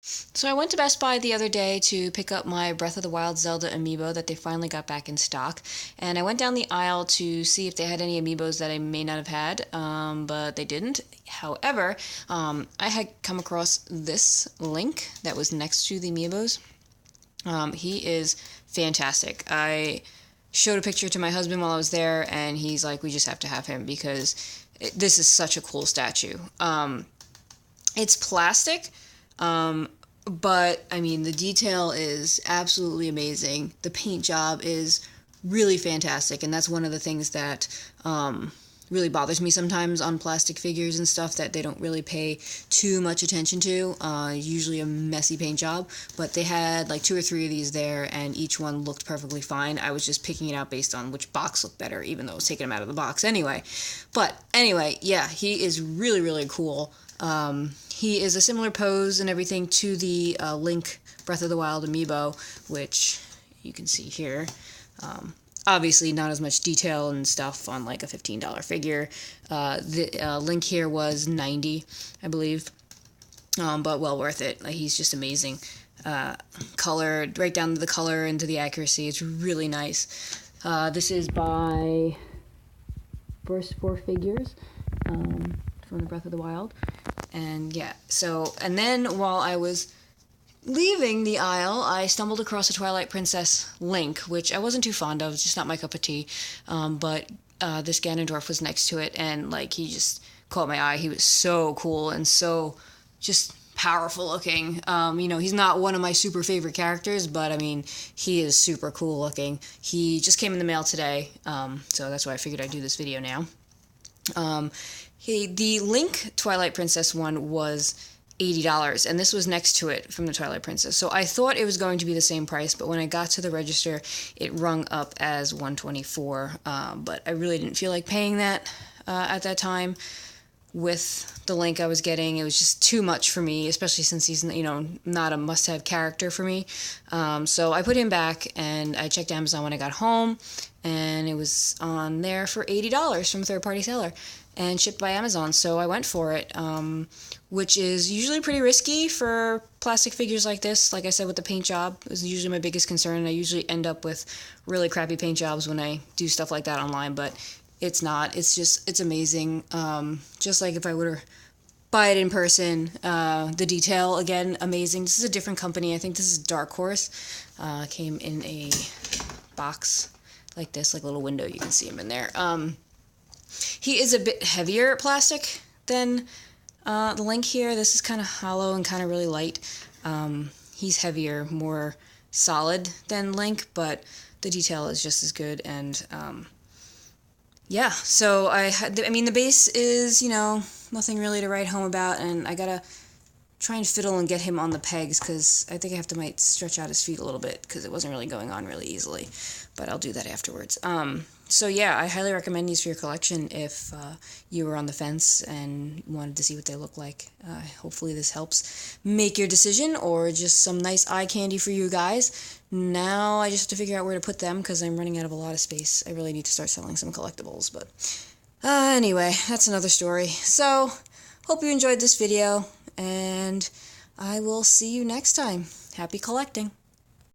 So I went to Best Buy the other day to pick up my Breath of the Wild Zelda amiibo that they finally got back in stock. And I went down the aisle to see if they had any amiibos that I may not have had, but they didn't. However, I had come across this Link that was next to the amiibos. He is fantastic. I showed a picture to my husband while I was there, and he's like, we just have to have him because this is such a cool statue. It's plastic, but I mean, the detail is absolutely amazing. The paint job is really fantastic, and that's one of the things that really bothers me sometimes on plastic figures and stuff, that they don't really pay too much attention to. Usually a messy paint job, but they had like 2 or 3 of these there, and each one looked perfectly fine. I was just picking it out based on which box looked better, even though I was taking them out of the box anyway. But anyway, yeah, he is really, really cool. He is a similar pose and everything to the Link Breath of the Wild amiibo, which you can see here. Obviously not as much detail and stuff on like a $15 figure. The Link here was $90, I believe, but well worth it. Like, he's just amazing. Color, right down to the color and to the accuracy. It's really nice. This is by Burst 4 Figures, from the Breath of the Wild. And yeah, and then while I was leaving the aisle, I stumbled across a Twilight Princess Link, which I wasn't too fond of. It's just not my cup of tea. But this Ganondorf was next to it, and like, he just caught my eye. He was so cool and so just powerful looking. He's not one of my super favorite characters, but I mean, he is super cool looking. He just came in the mail today, so that's why I figured I'd do this video now. The Link Twilight Princess one was $80, and this was next to it from the Twilight Princess. So I thought it was going to be the same price, but when I got to the register, it rung up as $124. But I really didn't feel like paying that at that time. With the Link I was getting, it was just too much for me, especially since he's not a must-have character for me. So I put him back, and I checked Amazon when I got home, and it was on there for $80 from a third-party seller and shipped by Amazon. So I went for it, which is usually pretty risky for plastic figures like this. Like I said, with the paint job is usually my biggest concern. I usually end up with really crappy paint jobs when I do stuff like that online, but it's not. It's amazing. Just like if I were to buy it in person, the detail, again, amazing. This is a different company. I think this is Dark Horse. Came in a box like this, like a little window. You can see him in there. He is a bit heavier plastic than the Link here. This is kind of hollow and kind of really light. He's heavier, more solid than Link, but the detail is just as good. And yeah, so I mean, the base is, nothing really to write home about, and I gotta try and fiddle and get him on the pegs, because I think I might stretch out his feet a little bit, because it wasn't really going on really easily, but I'll do that afterwards. So yeah, I highly recommend these for your collection if you were on the fence and wanted to see what they look like. Hopefully this helps make your decision, or just some nice eye candy for you guys. Now I just have to figure out where to put them, because I'm running out of a lot of space. I really need to start selling some collectibles, but anyway, that's another story. So, hope you enjoyed this video, and I will see you next time. Happy collecting!